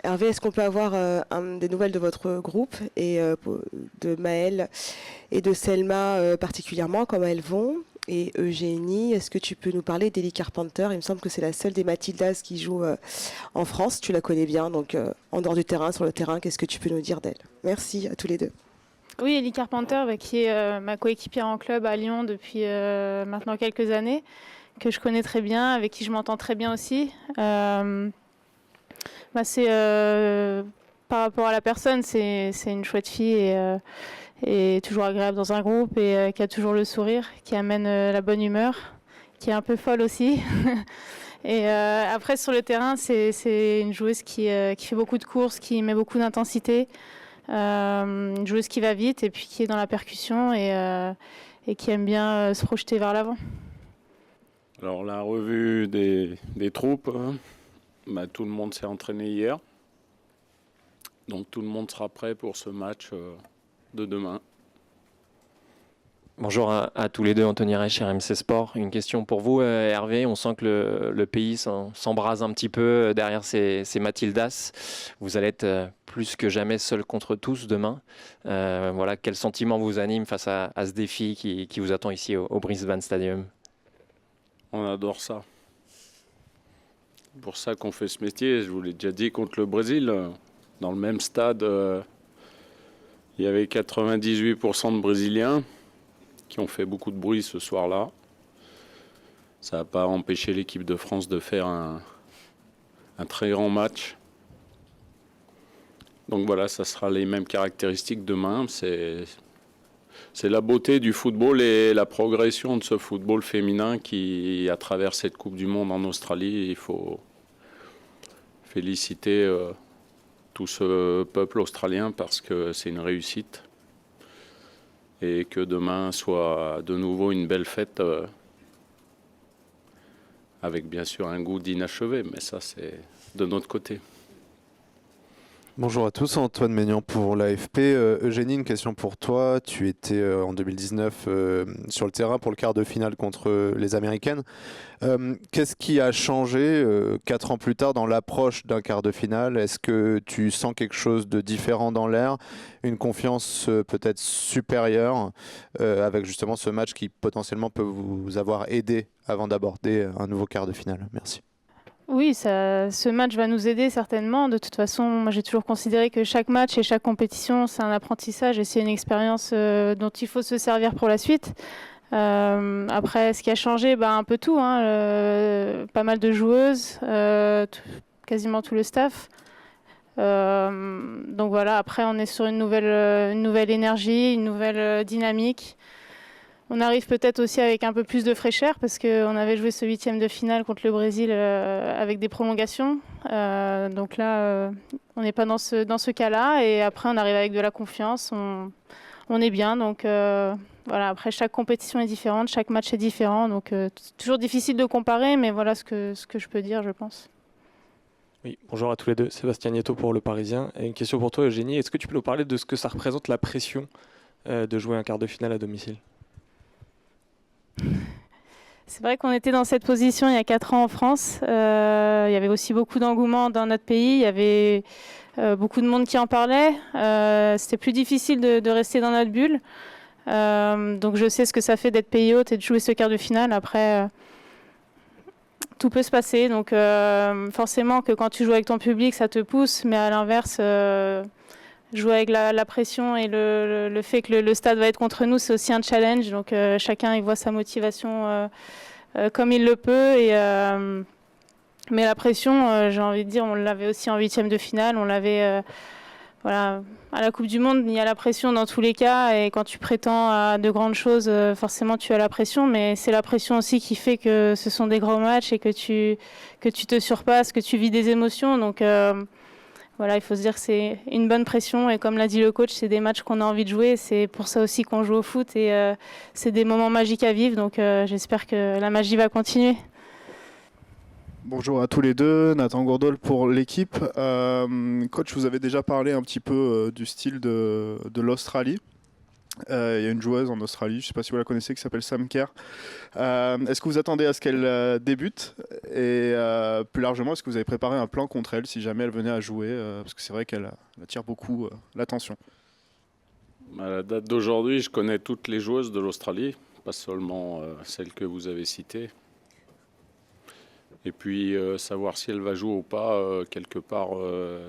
Hervé, est-ce qu'on peut avoir des nouvelles de votre groupe et de Maëlle et de Selma particulièrement, comment elles vont? Et Eugénie, est-ce que tu peux nous parler d'Ellie Carpenter? Il me semble que c'est la seule des Mathildas qui joue en France. Tu la connais bien, donc en dehors du terrain, sur le terrain, qu'est-ce que tu peux nous dire d'elle? Merci à tous les deux. Oui, Ellie Carpenter, qui est ma coéquipière en club à Lyon depuis maintenant quelques années, que je connais très bien, avec qui je m'entends très bien aussi. C'est par rapport à la personne, c'est une chouette fille et toujours agréable dans un groupe et qui a toujours le sourire, qui amène la bonne humeur, qui est un peu folle aussi. Et après sur le terrain, c'est une joueuse qui fait beaucoup de courses, qui met beaucoup d'intensité, une joueuse qui va vite et puis qui est dans la percussion et qui aime bien se projeter vers l'avant. Alors la revue des troupes, tout le monde s'est entraîné hier. Donc tout le monde sera prêt pour ce match de demain. Bonjour à tous les deux, Anthony Reich, RMC Sport. Une question pour vous, Hervé. On sent que le pays s'embrase un petit peu derrière ces Mathildas. Vous allez être plus que jamais seul contre tous demain. Quel sentiment vous anime face à ce défi qui vous attend ici au Brisbane Stadium? On adore ça. C'est pour ça qu'on fait ce métier. Je vous l'ai déjà dit, contre le Brésil, dans le même stade, il y avait 98% de Brésiliens qui ont fait beaucoup de bruit ce soir-là. Ça n'a pas empêché l'équipe de France de faire un très grand match. Donc voilà, ça sera les mêmes caractéristiques demain. C'est la beauté du football et la progression de ce football féminin qui, à travers cette Coupe du Monde en Australie, il faut féliciter tout ce peuple australien parce que c'est une réussite. Et que demain soit de nouveau une belle fête avec bien sûr un goût d'inachevé, mais ça c'est de notre côté. Bonjour à tous, Antoine Maignan pour l'AFP. Eugénie, une question pour toi. Tu étais en 2019 sur le terrain pour le quart de finale contre les Américaines. Qu'est-ce qui a changé 4 ans plus tard dans l'approche d'un quart de finale? Est-ce que tu sens quelque chose de différent dans l'air? Une confiance peut-être supérieure avec justement ce match qui potentiellement peut vous avoir aidé avant d'aborder un nouveau quart de finale? Merci. Oui, ce match va nous aider certainement. De toute façon, moi j'ai toujours considéré que chaque match et chaque compétition, c'est un apprentissage et c'est une expérience dont il faut se servir pour la suite. Après, ce qui a changé, un peu tout, pas mal de joueuses, quasiment tout le staff. Donc voilà, après on est sur une nouvelle énergie, une nouvelle dynamique. On arrive peut-être aussi avec un peu plus de fraîcheur parce qu'on avait joué ce 8e de finale contre le Brésil avec des prolongations. Donc là, on n'est pas dans ce cas-là. Et après, on arrive avec de la confiance. On est bien. Donc voilà, après, chaque compétition est différente, chaque match est différent. Donc c'est toujours difficile de comparer, mais voilà ce que je peux dire, je pense. Oui, bonjour à tous les deux. Sébastien Nieto pour Le Parisien. Et une question pour toi, Eugénie. Est-ce que tu peux nous parler de ce que ça représente la pression de jouer un quart de finale à domicile ? C'est vrai qu'on était dans cette position il y a 4 ans en France. Il y avait aussi beaucoup d'engouement dans notre pays. Il y avait beaucoup de monde qui en parlait. C'était plus difficile de rester dans notre bulle. Donc je sais ce que ça fait d'être pays hôte et de jouer ce quart de finale. Après, tout peut se passer. Donc forcément que quand tu joues avec ton public, ça te pousse. Mais à l'inverse... jouer avec la pression et le fait que le stade va être contre nous, c'est aussi un challenge. Donc chacun il voit sa motivation comme il le peut. Mais la pression, j'ai envie de dire, on l'avait aussi en 8e de finale. On l'avait à la Coupe du Monde, il y a la pression dans tous les cas. Et quand tu prétends à de grandes choses, forcément tu as la pression. Mais c'est la pression aussi qui fait que ce sont des grands matchs et que tu te surpasses, que tu vis des émotions. Donc il faut se dire que c'est une bonne pression et comme l'a dit le coach, c'est des matchs qu'on a envie de jouer. C'est pour ça aussi qu'on joue au foot et c'est des moments magiques à vivre. Donc j'espère que la magie va continuer. Bonjour à tous les deux, Nathan Gourdol pour l'équipe. Coach, vous avez déjà parlé un petit peu du style de l'Australie. Il y a une joueuse en Australie, je ne sais pas si vous la connaissez, qui s'appelle Sam Kerr. Est-ce que vous attendez à ce qu'elle débute? Et plus largement, est-ce que vous avez préparé un plan contre elle si jamais elle venait à jouer? Parce que c'est vrai qu'elle attire beaucoup l'attention. À la date d'aujourd'hui, je connais toutes les joueuses de l'Australie, pas seulement celles que vous avez citées. Et puis savoir si elle va jouer ou pas, quelque part,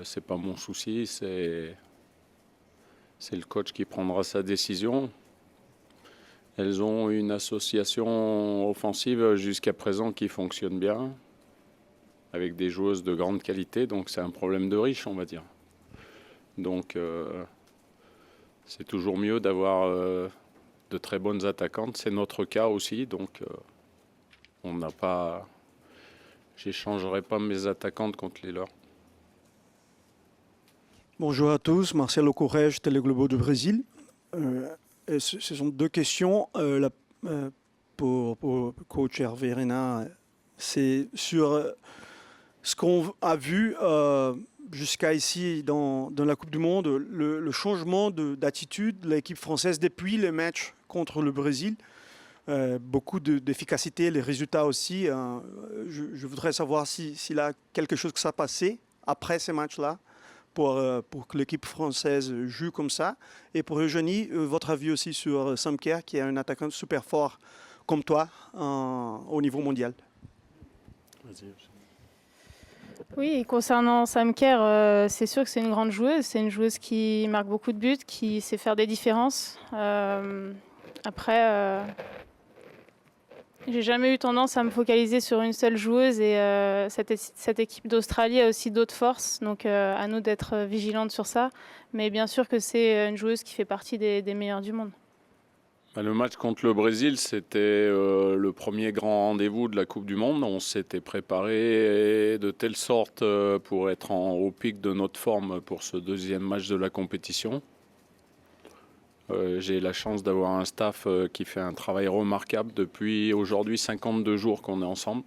c'est pas mon souci, c'est le coach qui prendra sa décision. Elles ont une association offensive jusqu'à présent qui fonctionne bien, avec des joueuses de grande qualité, donc c'est un problème de riche, on va dire. Donc c'est toujours mieux d'avoir de très bonnes attaquantes. C'est notre cas aussi, donc on n'a pas. J'échangerai pas mes attaquantes contre les leurs. Bonjour à tous, Marcelo Corrège, Télé Globo du Brésil. Et ce sont deux questions pour coach Hervé Renard. C'est sur ce qu'on a vu jusqu'à ici dans la Coupe du Monde, le changement d'attitude de l'équipe française depuis le match contre le Brésil. Beaucoup d'efficacité, les résultats aussi. Je voudrais savoir s'il a quelque chose qui s'est passé après ces matchs-là pour que l'équipe française joue comme ça. Et pour Eugénie, votre avis aussi sur Sam Kerr, qui est un attaquant super fort comme toi au niveau mondial. Vas-y. Oui, et concernant Sam Kerr, c'est sûr que c'est une grande joueuse. C'est une joueuse qui marque beaucoup de buts, qui sait faire des différences. Après, j'ai jamais eu tendance à me focaliser sur une seule joueuse et cette équipe d'Australie a aussi d'autres forces, donc à nous d'être vigilantes sur ça. Mais bien sûr que c'est une joueuse qui fait partie des meilleures du monde. Le match contre le Brésil, c'était le premier grand rendez-vous de la Coupe du Monde. On s'était préparé de telle sorte pour être au pic de notre forme pour ce deuxième match de la compétition. J'ai la chance d'avoir un staff qui fait un travail remarquable depuis aujourd'hui 52 jours qu'on est ensemble.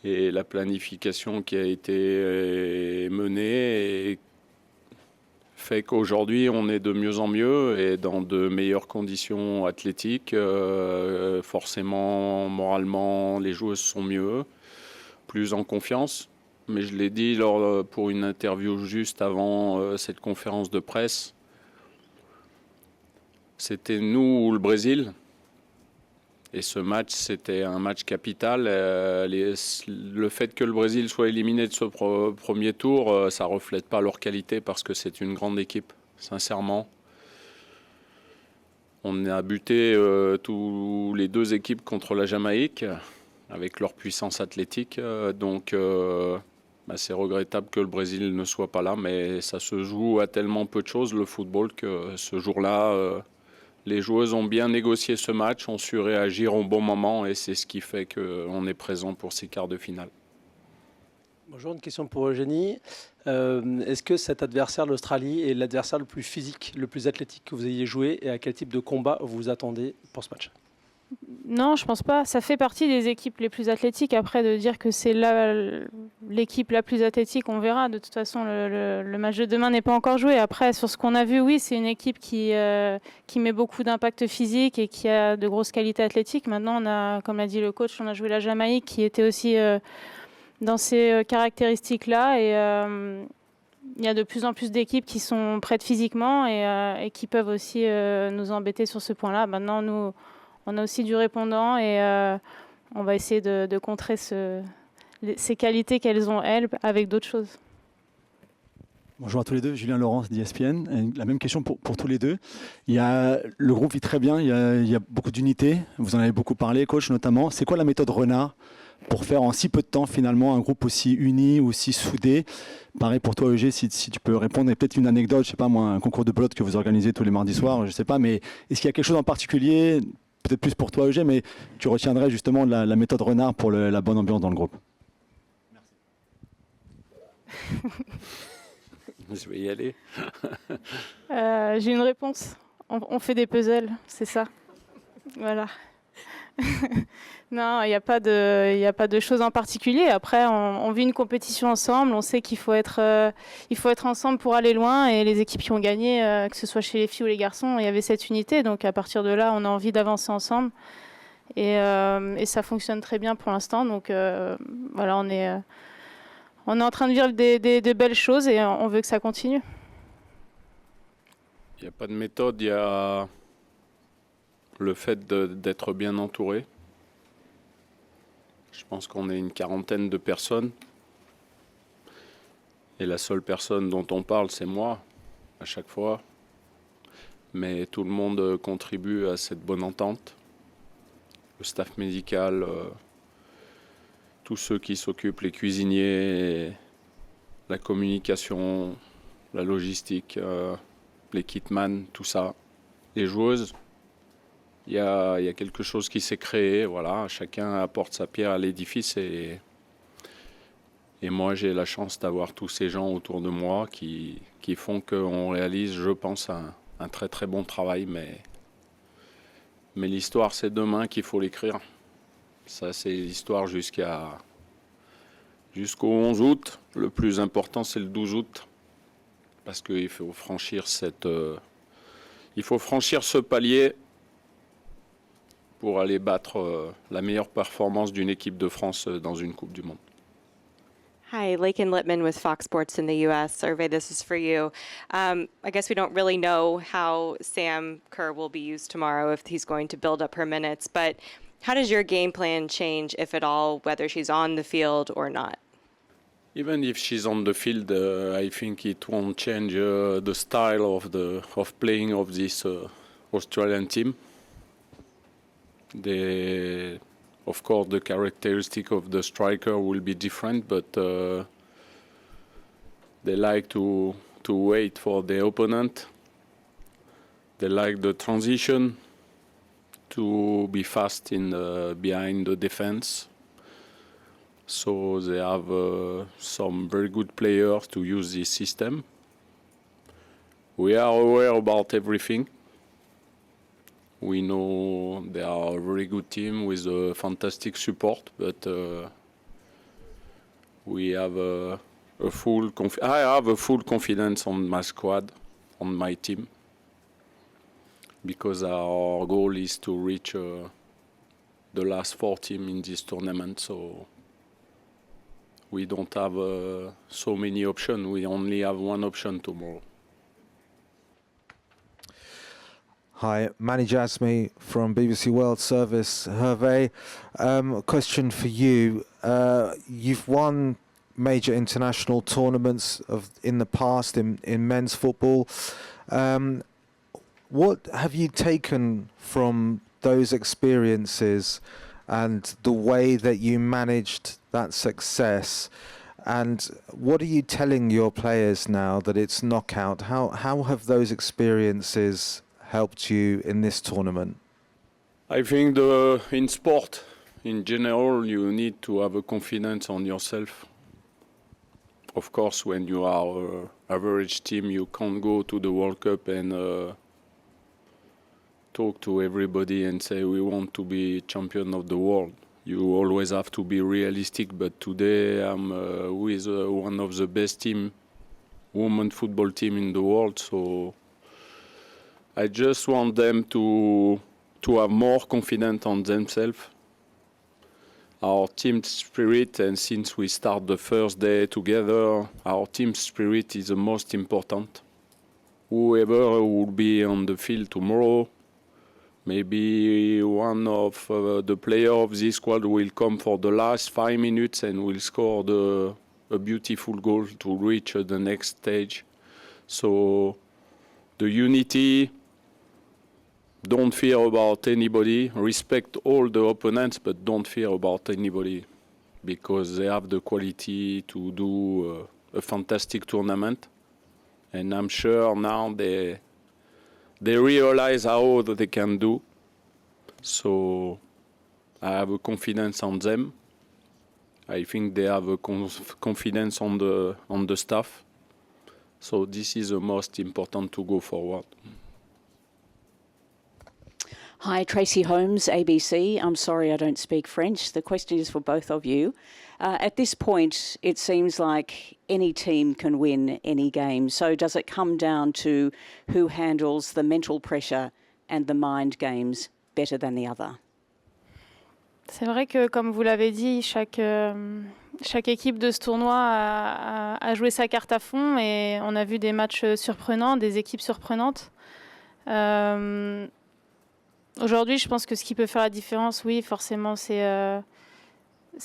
Et la planification qui a été menée fait qu'aujourd'hui on est de mieux en mieux et dans de meilleures conditions athlétiques. Forcément, moralement, les joueuses sont mieux, plus en confiance. Mais je l'ai dit pour une interview juste avant cette conférence de presse. C'était nous ou le Brésil. Et ce match, c'était un match capital. Le fait que le Brésil soit éliminé de ce premier tour, ça ne reflète pas leur qualité parce que c'est une grande équipe, sincèrement. On a buté tous les deux équipes contre la Jamaïque avec leur puissance athlétique. Donc c'est regrettable que le Brésil ne soit pas là, mais ça se joue à tellement peu de choses, le football, que ce jour-là... les joueuses ont bien négocié ce match, ont su réagir au bon moment et c'est ce qui fait qu'on est présent pour ces quarts de finale. Bonjour, une question pour Eugénie. Est-ce que cet adversaire, l'Australie, est l'adversaire le plus physique, le plus athlétique que vous ayez joué et à quel type de combat vous vous attendez pour ce match ? Non, je pense pas. Ça fait partie des équipes les plus athlétiques. Après, de dire que c'est l'équipe la plus athlétique, on verra. De toute façon, le match de demain n'est pas encore joué. Après, sur ce qu'on a vu, oui, c'est une équipe qui met beaucoup d'impact physique et qui a de grosses qualités athlétiques. Maintenant, on a, comme l'a dit le coach, on a joué la Jamaïque qui était aussi dans ces caractéristiques-là. Et il y a de plus en plus d'équipes qui sont prêtes physiquement et qui peuvent aussi nous embêter sur ce point-là. Maintenant, nous... on a aussi du répondant et on va essayer de contrer ces qualités qu'elles ont, elles, avec d'autres choses. Bonjour à tous les deux, Julien Laurence d'ESPN. La même question pour tous les deux. Le groupe vit très bien, il y a beaucoup d'unité. Vous en avez beaucoup parlé, coach notamment. C'est quoi la méthode Renard pour faire en si peu de temps finalement un groupe aussi uni, aussi soudé? Pareil pour toi, Eugé, si tu peux répondre. Et peut-être une anecdote, je sais pas moi, un concours de pelote que vous organisez tous les mardis soirs, je sais pas. Mais est-ce qu'il y a quelque chose en particulier, peut-être plus pour toi, Eugé, mais tu retiendrais justement la méthode Renard pour la bonne ambiance dans le groupe? Je vais y aller. J'ai une réponse. On fait des puzzles, c'est ça. Voilà. Non, il n'y a pas de choses en particulier. Après, on vit une compétition ensemble. On sait qu'il faut être ensemble pour aller loin. Et les équipes qui ont gagné, que ce soit chez les filles ou les garçons, il y avait cette unité. Donc à partir de là, on a envie d'avancer ensemble. Et ça fonctionne très bien pour l'instant. Donc voilà, on est en train de vivre de belles choses et on veut que ça continue. Il n'y a pas de méthode, il y a le fait d'être bien entouré. Je pense qu'on est une quarantaine de personnes. Et la seule personne dont on parle, c'est moi, à chaque fois. Mais tout le monde contribue à cette bonne entente. Le staff médical, tous ceux qui s'occupent, les cuisiniers, la communication, la logistique, les kitman, tout ça. Les joueuses, il y a quelque chose qui s'est créé, voilà, chacun apporte sa pierre à l'édifice et moi j'ai la chance d'avoir tous ces gens autour de moi qui font qu'on réalise, je pense, un très très bon travail, mais l'histoire c'est demain qu'il faut l'écrire. Ça c'est l'histoire jusqu'au 11 août, le plus important c'est le 12 août, parce qu'il faut franchir ce palier pour aller battre la meilleure performance d'une équipe de France dans une Coupe du Monde. Hi, Lakin Littman with Fox Sports in the U.S. Hervé, this is for you. I guess we don't really know how Sam Kerr will be used tomorrow, if he's going to build up her minutes, but how does your game plan change, if at all, whether she's on the field or not? Even if she's on the field, I think it won't change the style of playing of this Australian team. Of course, the characteristic of the striker will be different, but they like to wait for the opponent. They like the transition, to be fast behind the defense. So they have some very good players to use this system. We are aware about everything. We know they are a very good team with a fantastic support, but we have I have a full confidence on my squad, on my team, because our goal is to reach the last 4 teams in this tournament. So we don't have so many options. We only have one option tomorrow. Hi, Manny Jasmi from BBC World Service. Hervé, question for you. You've won major international tournaments in the past in men's football. What have you taken from those experiences and the way that you managed that success? And what are you telling your players now that it's knockout? How have those experiences helped you in this tournament? I think in sport, in general, you need to have a confidence on yourself. Of course, when you are an average team, you can't go to the World Cup and talk to everybody and say we want to be champion of the world. You always have to be realistic, but today I'm with one of the best women football team in the world, so I just want them to have more confidence on themselves. Our team spirit, and since we start the first day together, our team spirit is the most important. Whoever will be on the field tomorrow, maybe one of the players of this squad will come for the last 5 minutes and will score a beautiful goal to reach the next stage. So the unity, don't fear about anybody, respect all the opponents, but don't fear about anybody, because they have the quality to do a fantastic tournament. And I'm sure now they realize how they can do. So I have a confidence on them. I think they have a confidence on the staff. So this is the most important to go forward. Hi, Tracy Holmes, ABC. I'm sorry I don't speak French. The question is for both of you. At this point, it seems like any team can win any game. So does it come down to who handles the mental pressure and the mind games better than the other? C'est vrai que, comme vous l'avez dit, chaque équipe de ce tournoi a joué sa carte à fond et on a vu des matchs surprenants, des équipes surprenantes. Aujourd'hui, je pense que ce qui peut faire la différence, oui, forcément, c'est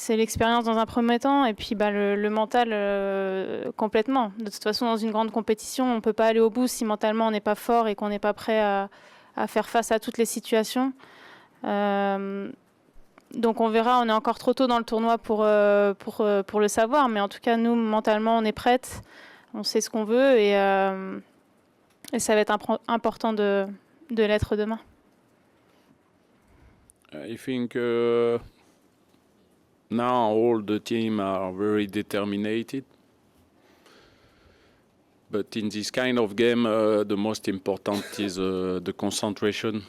l'expérience dans un premier temps et puis le mental complètement. De toute façon, dans une grande compétition, on ne peut pas aller au bout si mentalement on n'est pas fort et qu'on n'est pas prêt à faire face à toutes les situations. Donc on verra, on est encore trop tôt dans le tournoi pour le savoir, mais en tout cas, nous, mentalement, on est prêtes, on sait ce qu'on veut et ça va être important de l'être demain. I think now all the team are very determined. But in this kind of game, the most important is the concentration.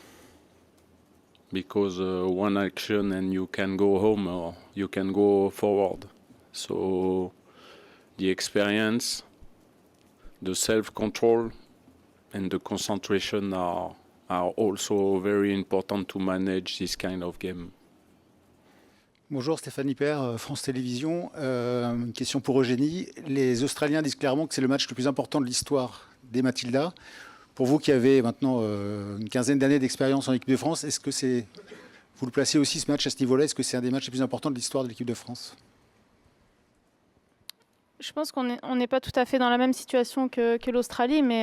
Because one action and you can go home or you can go forward. So the experience, the self-control and the concentration are also very important to manage this kind of game. Bonjour, Stéphane Hyper, France Télévisions. Une question pour Eugénie. Les Australiens disent clairement que c'est le match le plus important de l'histoire des Matildas. Pour vous qui avez maintenant une quinzaine d'années d'expérience en équipe de France, est-ce que vous le placez aussi ce match à ce niveau-là? Est-ce que c'est un des matchs les plus importants de l'histoire de l'équipe de France? Je pense qu'on n'est pas tout à fait dans la même situation que l'Australie, mais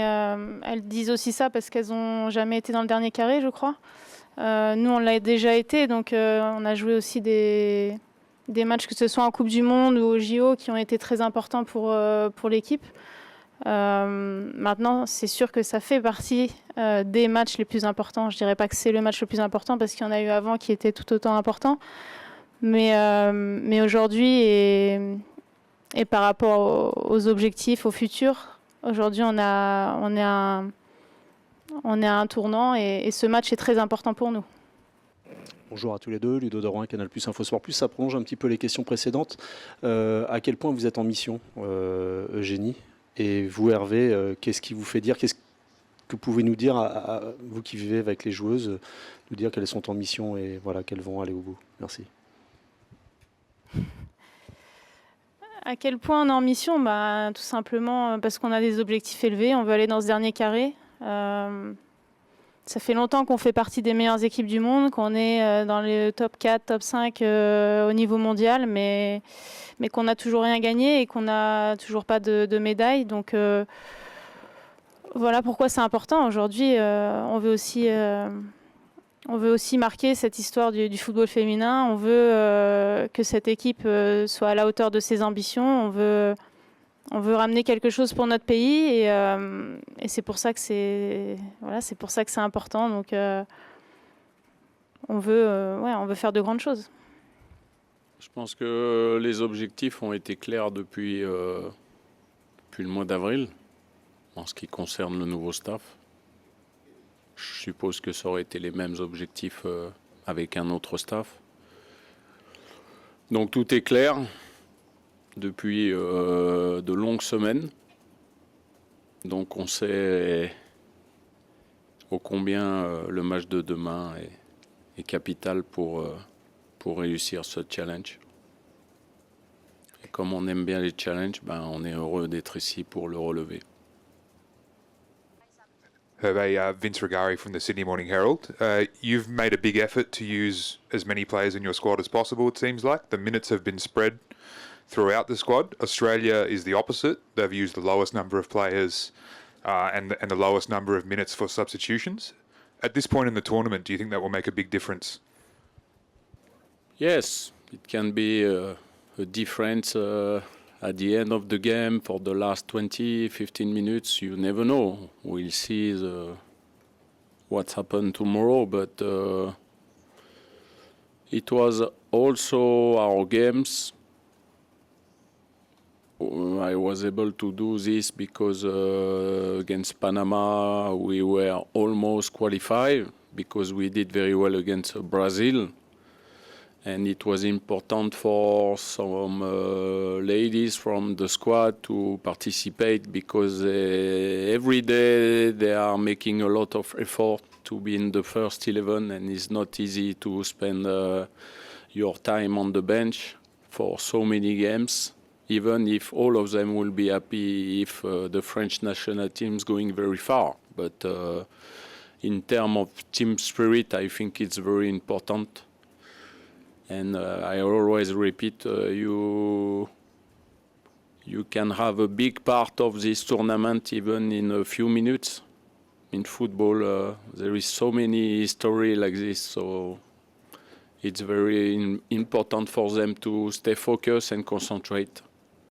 elles disent aussi ça parce qu'elles n'ont jamais été dans le dernier carré, je crois. Nous, on l'a déjà été, donc on a joué aussi des matchs, que ce soit en Coupe du Monde ou au JO, qui ont été très importants pour l'équipe. Maintenant, c'est sûr que ça fait partie des matchs les plus importants. Je dirais pas que c'est le match le plus important parce qu'il y en a eu avant qui étaient tout autant importants. Mais aujourd'hui et par rapport aux objectifs, au futur, aujourd'hui on est à un tournant et ce match est très important pour nous. Bonjour à tous les deux, Ludo Dorouin, Canal+, Info Sport+. Ça prolonge un petit peu les questions précédentes. À quel point vous êtes en mission, Eugénie? Et vous, Hervé, qu'est-ce qui vous fait dire, qu'est-ce que vous pouvez nous dire, à vous qui vivez avec les joueuses, nous dire qu'elles sont en mission et voilà, qu'elles vont aller au bout? Merci. À quel point on est en mission? Tout simplement parce qu'on a des objectifs élevés, on veut aller dans ce dernier carré. Ça fait longtemps qu'on fait partie des meilleures équipes du monde, qu'on est dans les top 4, top 5 au niveau mondial, mais qu'on n'a toujours rien gagné et qu'on n'a toujours pas de médaille. Donc voilà pourquoi c'est important. Aujourd'hui, on veut aussi marquer cette histoire du football féminin. On veut que cette équipe soit à la hauteur de ses ambitions. On veut ramener quelque chose pour notre pays et c'est pour ça que c'est important. Donc on veut faire de grandes choses. Je pense que les objectifs ont été clairs depuis le mois d'avril en ce qui concerne le nouveau staff. Je suppose que ça aurait été les mêmes objectifs avec un autre staff. Donc tout est clair depuis de longues semaines. Donc on sait ô combien le match de demain est capital pour réussir ce challenge. Et comme on aime bien les challenges, on est heureux d'être ici pour le relever. Hervé, Vince Regari from the Sydney Morning Herald. You've made a big effort to use as many players in your squad as possible, it seems like. The minutes have been spread throughout the squad. Australia is the opposite. They've used the lowest number of players and the lowest number of minutes for substitutions. At this point in the tournament, do you think that will make a big difference? Yes, it can be a difference at the end of the game for the last 20, 15 minutes. You never know. We'll see what's happened tomorrow, but it was also our games. I was able to do this because against Panama we were almost qualified, because we did very well against Brazil. And it was important for some ladies from the squad to participate because every day they are making a lot of effort to be in the first 11, and it's not easy to spend your time on the bench for so many games, even if all of them will be happy if the French national team is going very far. But in terms of team spirit, I think it's very important. And I always repeat, you can have a big part of this tournament even in a few minutes. In football, there is so many stories like this, so it's very important for them to stay focused and concentrate.